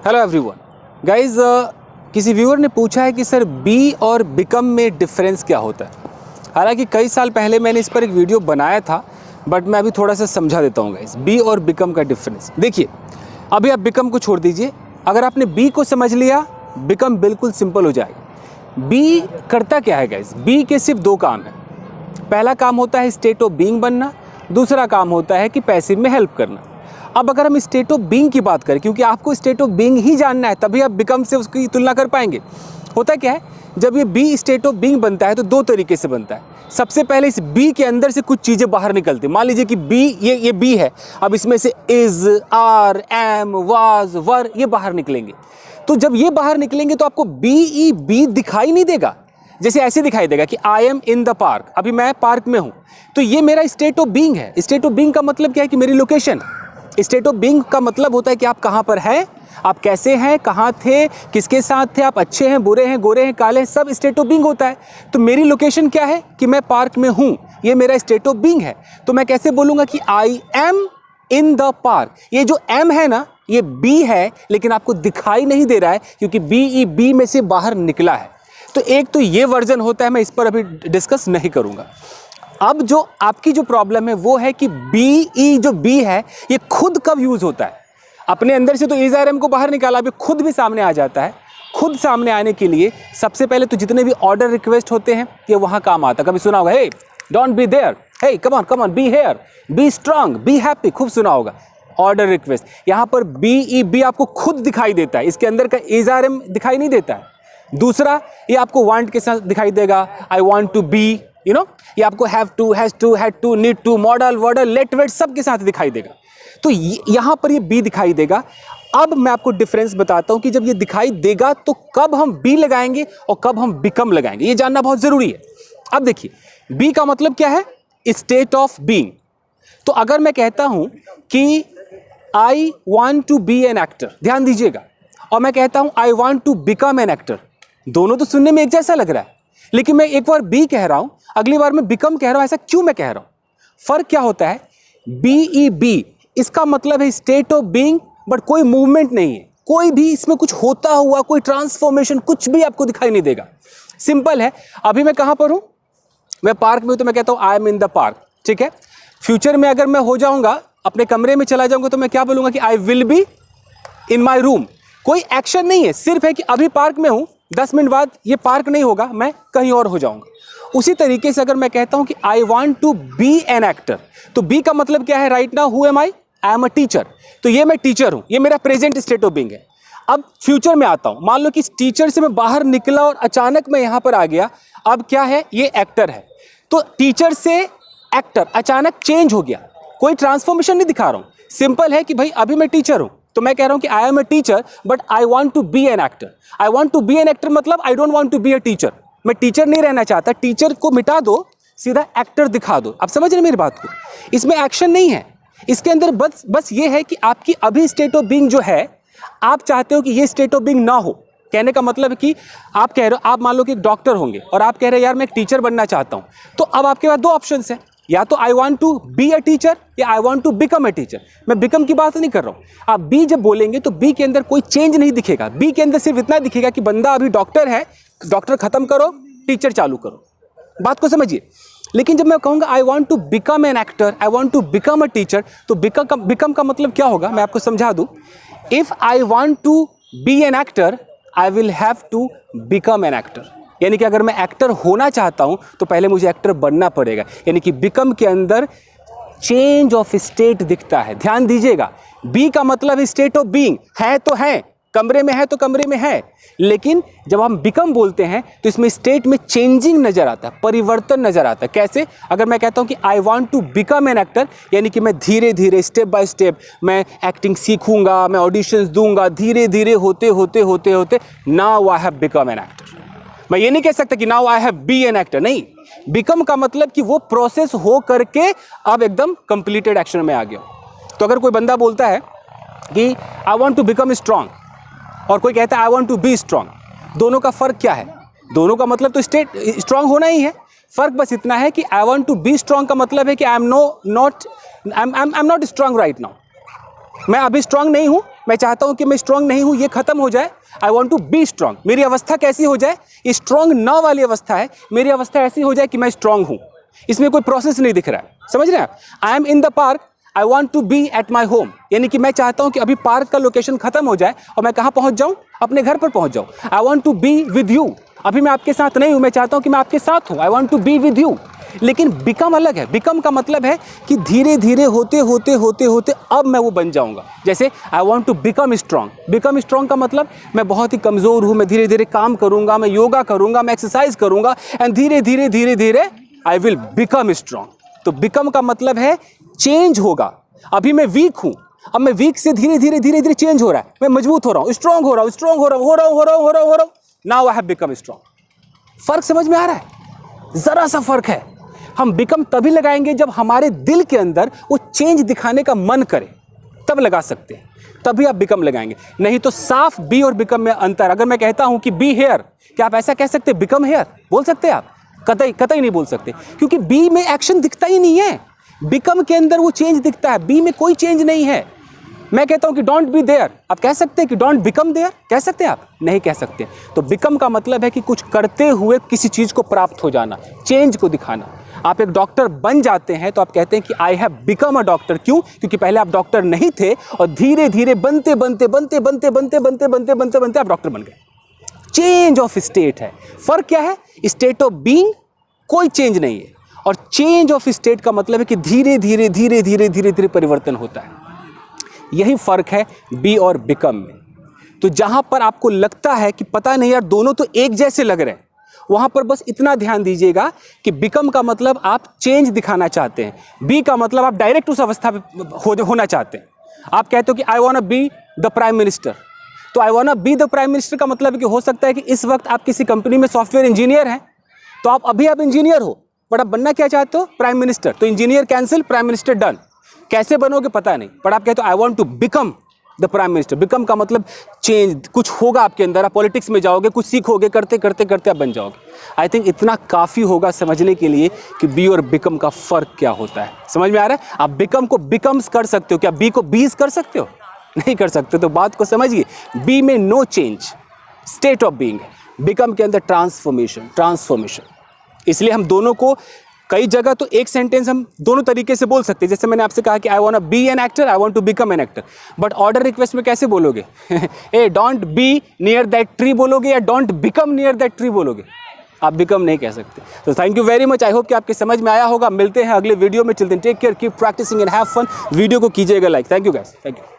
Hello everyone guys, किसी viewer ने पूछा है कि सर बी और बिकम में डिफरेंस क्या होता है। हालांकि कई साल पहले मैंने इस पर एक वीडियो बनाया था, बट मैं अभी थोड़ा सा समझा देता हूँ गाइस बी और बिकम का डिफरेंस। देखिए, अभी आप बिकम को छोड़ दीजिए, अगर आपने बी को समझ लिया बिकम बिल्कुल सिंपल हो जाएगा। बी करता क्या है गाइस? बी के सिर्फ दो काम है। पहला काम होता है स्टेट ऑफ बीइंग बनना, दूसरा काम होता है कि पैसिव में हेल्प करना। अब अगर हम स्टेट ऑफ बीइंग की बात करें, क्योंकि आपको स्टेट ऑफ बीइंग ही जानना है, तभी आप बिकम से उसकी तुलना कर पाएंगे। होता क्या है, जब ये बी स्टेट ऑफ बीइंग बनता है तो दो तरीके से बनता है। सबसे पहले इस बी के अंदर से कुछ चीज़ें बाहर निकलती। मान लीजिए कि बी ये बी है, अब इसमें से इज, आर, एम, वाज, वर ये बाहर निकलेंगे। तो जब ये बाहर निकलेंगे तो आपको बी दिखाई नहीं देगा। जैसे ऐसे दिखाई देगा कि I am in the park, अभी मैं पार्क में हूँ, तो ये मेरा स्टेट ऑफ बीइंग है। स्टेट ऑफ बीइंग का मतलब क्या है कि मेरी लोकेशन। स्टेट ऑफ बीइंग का मतलब होता है कि आप कहाँ पर हैं, आप कैसे हैं, कहाँ थे, किसके साथ थे, आप अच्छे हैं, बुरे हैं, गोरे हैं, काले हैं, सब स्टेट ऑफ बीइंग होता है। तो मेरी लोकेशन क्या है कि मैं पार्क में हूँ, ये मेरा स्टेट ऑफ बीइंग है। तो मैं कैसे बोलूँगा कि I am in the park. ये जो एम है ना, ये बी है, लेकिन आपको दिखाई नहीं दे रहा है क्योंकि बी में से बाहर निकला है। तो एक तो ये वर्जन होता है, मैं इस पर अभी डिस्कस नहीं करूँगा। अब जो आपकी जो प्रॉब्लम है वो है कि जो बी है ये खुद कब यूज़ होता है। अपने अंदर से तो इज आर एम को बाहर निकाला, अभी खुद भी सामने आ जाता है। खुद सामने आने के लिए सबसे पहले तो जितने भी ऑर्डर रिक्वेस्ट होते हैं ये वहाँ काम आता है। कभी सुना होगा, hey don't be there, hey come on be here, be strong, be happy, खूब सुना होगा ऑर्डर रिक्वेस्ट। यहाँ पर बी आपको खुद दिखाई देता है, इसके अंदर का इज आर एम दिखाई नहीं देता है। दूसरा, ये आपको वांट के साथ दिखाई देगा, I want to be, you know, ये आपको have to, has to, had to, need to, modal, वर्डल, लेट, वेट सब के साथ दिखाई देगा। तो यहाँ पर ये बी दिखाई देगा। अब मैं आपको डिफरेंस बताता हूँ कि जब ये दिखाई देगा तो कब हम बी लगाएंगे और कब हम बिकम लगाएंगे, ये जानना बहुत ज़रूरी है। अब देखिए, बी का मतलब क्या है? State of being. तो अगर मैं कहता हूँ कि I want to be an actor, ध्यान दीजिएगा, और मैं कहता हूँ I want to become an actor, दोनों तो सुनने में एक जैसा लग रहा है, लेकिन मैं एक बार बी कह रहा हूं, अगली बार मैं बिकम कह रहा हूं। ऐसा क्यों मैं कह रहा हूं? फर्क क्या होता है? बी इसका मतलब है स्टेट ऑफ बीइंग, बट कोई मूवमेंट नहीं है, कोई भी इसमें कुछ होता हुआ, कोई ट्रांसफॉर्मेशन कुछ भी आपको दिखाई नहीं देगा। सिंपल है। अभी मैं कहां पर हूं? मैं पार्क में हूं, तो मैं कहता हूं आई एम इन द पार्क, ठीक है। फ्यूचर में अगर मैं हो जाऊंगा, अपने कमरे में चला जाऊंगा, तो मैं क्या बोलूंगा कि I will be in my room. कोई एक्शन नहीं है, सिर्फ है कि अभी पार्क में हूं, 10 मिनट बाद ये पार्क नहीं होगा, मैं कहीं और हो जाऊंगा। उसी तरीके से अगर मैं कहता हूं कि I want to be an actor, तो बी का मतलब क्या है? Right now who am I am a teacher. तो ये मैं टीचर हूं, ये मेरा प्रेजेंट स्टेट ऑफ बीइंग है। अब फ्यूचर में आता हूं, मान लो कि इस टीचर से मैं बाहर निकला और अचानक मैं यहां पर आ गया, अब क्या है? ये एक्टर है। तो टीचर से एक्टर अचानक चेंज हो गया, कोई ट्रांसफॉर्मेशन नहीं दिखा रहा हूं। सिंपल है कि भाई अभी मैं टीचर हूं, तो मैं कह रहा हूं कि I am a teacher but I want to be an actor. I want to be an actor मतलब I don't want to be a teacher. मैं टीचर नहीं रहना चाहता, टीचर को मिटा दो, सीधा एक्टर दिखा दो। आप समझ रहे मेरी बात को? इसमें एक्शन नहीं है, इसके अंदर बस ये है कि आपकी अभी स्टेट ऑफ बीइंग जो है, आप चाहते हो कि ये स्टेट ऑफ बीइंग ना हो। कहने का मतलब है कि आप कह रहे हो, आप मान लो कि एक डॉक्टर होंगे और आप कह रहे हो यार मैं एक टीचर बनना चाहता हूँ, तो अब आपके पास दो ऑप्शंस हैं, या तो I want to be a teacher या I want to become a teacher. मैं बिकम की बात नहीं कर रहा हूँ। आप बी जब बोलेंगे तो बी के अंदर कोई चेंज नहीं दिखेगा, बी के अंदर सिर्फ इतना दिखेगा कि बंदा अभी डॉक्टर है, डॉक्टर खत्म करो, टीचर चालू करो। बात को समझिए। लेकिन जब मैं कहूँगा I want to become an actor, I want to become a teacher, तो बिकम का मतलब क्या होगा? मैं आपको समझा दूँ। If I want to be an actor, I will have to become an actor. यानी कि अगर मैं एक्टर होना चाहता हूं तो पहले मुझे एक्टर बनना पड़ेगा। यानी कि बिकम के अंदर चेंज ऑफ स्टेट दिखता है। ध्यान दीजिएगा, बी का मतलब स्टेट ऑफ बीइंग है, तो है, कमरे में है तो कमरे में है, लेकिन जब हम बिकम बोलते हैं तो इसमें स्टेट में चेंजिंग नजर आता है, परिवर्तन नजर आता है। कैसे? अगर मैं कहता हूं कि I want to become an actor, यानी कि मैं धीरे धीरे स्टेप बाय स्टेप मैं एक्टिंग सीखूंगा, मैं ऑडिशंस दूंगा, धीरे धीरे होते now I have become an actor. मैं ये नहीं कह सकता कि now I have be an actor, नहीं। बिकम का मतलब कि वो प्रोसेस हो करके अब एकदम कंप्लीटेड एक्शन में आ गया। तो अगर कोई बंदा बोलता है कि I want to become strong और कोई कहता है I want to be strong, दोनों का फर्क क्या है? दोनों का मतलब तो स्टेट स्ट्रांग होना ही है। फर्क बस इतना है कि I want to be strong का मतलब है कि I am not strong right now. मैं अभी स्ट्रांग नहीं हूं, मैं चाहता हूँ कि मैं स्ट्रांग नहीं हूँ, ये खत्म हो जाए। I want to be strong. मेरी अवस्था कैसी हो जाए? ये स्ट्रांग ना वाली अवस्था है, मेरी अवस्था ऐसी हो जाए कि मैं स्ट्रांग हूँ। इसमें कोई प्रोसेस नहीं दिख रहा है, समझ रहे हैं? I am in the park, I want to be at my home, यानी कि मैं चाहता हूँ कि अभी पार्क का लोकेशन खत्म हो जाए और मैं कहाँ पहुँच जाऊँ? अपने घर पर पहुँच जाऊँ। I want to be with you, अभी मैं आपके साथ नहीं हूँ, मैं चाहता हूँ कि मैं आपके साथ हूँ। I want to be with you. लेकिन बिकम अलग है। बिकम का मतलब है कि धीरे धीरे होते होते होते होते अब मैं वो बन जाऊंगा। जैसे I want to become strong. Become strong का मतलब मैं बहुत ही कमज़ोर हूँ, मैं धीरे धीरे काम करूँगा, मैं योगा करूँगा, मैं एक्सरसाइज करूँगा, एंड धीरे धीरे धीरे धीरे आई विल बिकम स्ट्रांग। तो बिकम का मतलब है चेंज होगा। अभी मैं वीक हूँ, अब मैं वीक से धीरे धीरे धीरे धीरे चेंज हो रहा है, मैं मजबूत हो रहा हूँ, स्ट्रांग हो रहा हूँ, स्ट्रांग हो रहा हूँ, हो रहा हूँ, हो रहा हूँ, हो रहा हूँ, हो रहा हूँ। Now I have become strong. फर्क समझ में आ रहा है? जरा सा फर्क है। हम बिकम तभी लगाएंगे जब हमारे दिल के अंदर वो चेंज दिखाने का मन करे, तब लगा सकते हैं, तभी आप बिकम लगाएंगे। नहीं तो साफ बी और बिकम में अंतर। अगर मैं कहता हूं कि बी हेयर, क्या आप ऐसा कह सकते हैं बिकम हेयर? बोल सकते हैं आप? कतई कतई नहीं बोल सकते, क्योंकि बी में एक्शन दिखता ही नहीं है, बिकम के अंदर वो चेंज दिखता है, बी में कोई चेंज नहीं है। मैं कहता हूं कि डोंट बी देयर, आप कह सकते हैं कि डोंट बिकम देयर? कह सकते हैं आप? नहीं कह सकते। तो बिकम का मतलब है कि कुछ करते हुए किसी चीज़ को प्राप्त हो जाना, चेंज को दिखाना। आप एक डॉक्टर बन जाते हैं तो आप कहते हैं कि आई हैव बिकम अ डॉक्टर। क्यों? क्योंकि पहले आप डॉक्टर नहीं थे और धीरे धीरे बनते बनते बनते बनते बनते बनते बनते बनते बनते आप डॉक्टर बन गए। चेंज ऑफ स्टेट है। फर्क क्या है? स्टेट ऑफ बीइंग कोई चेंज नहीं है, और चेंज ऑफ स्टेट का मतलब है कि धीरे धीरे धीरे धीरे धीरे धीरे परिवर्तन होता है। यही फर्क है बी और बिकम में। तो जहां पर आपको लगता है कि पता नहीं यार दोनों तो एक जैसे लग रहे हैं, वहां पर बस इतना ध्यान दीजिएगा कि बिकम का मतलब आप चेंज दिखाना चाहते हैं, बी का मतलब आप डायरेक्ट उस अवस्था पे होना चाहते हैं। आप कहते हो कि I want be the prime minister, तो I want be the prime minister का मतलब है कि हो सकता है कि इस वक्त आप किसी कंपनी में सॉफ्टवेयर इंजीनियर हैं, तो आप इंजीनियर हो, बट आप बनना क्या चाहते हो? Prime minister. तो engineer cancel, prime minister done. कैसे बनोगे पता नहीं, पर आप कहते हो I want to become the prime minister. Become का मतलब चेंज, कुछ होगा आपके अंदर, आप पॉलिटिक्स में जाओगे, कुछ सीखोगे, करते करते करते आप बन जाओगे। आई थिंक इतना काफ़ी होगा समझने के लिए कि बी और बिकम का फ़र्क क्या होता है। समझ में आ रहा है? आप बिकम को बिकम्स कर सकते हो, क्या बी को बीज कर सकते हो? नहीं कर सकते। तो बात को समझिए, बी में no change, state of being है, बिकम के अंदर ट्रांसफॉर्मेशन। इसलिए हम दोनों को कई जगह तो एक सेंटेंस हम दोनों तरीके से बोल सकते हैं। जैसे मैंने आपसे कहा कि I want to be an actor, I want to become an actor, but order request में कैसे बोलोगे? A don't be near that tree बोलोगे या don't become near that tree बोलोगे? आप बिकम नहीं कह सकते। तो thank you very much. I hope कि आपके समझ में आया होगा। मिलते हैं अगले वीडियो में। Till then take care, keep practising and have fun. Video को कीजिएगा like. Thank you guys, thank you.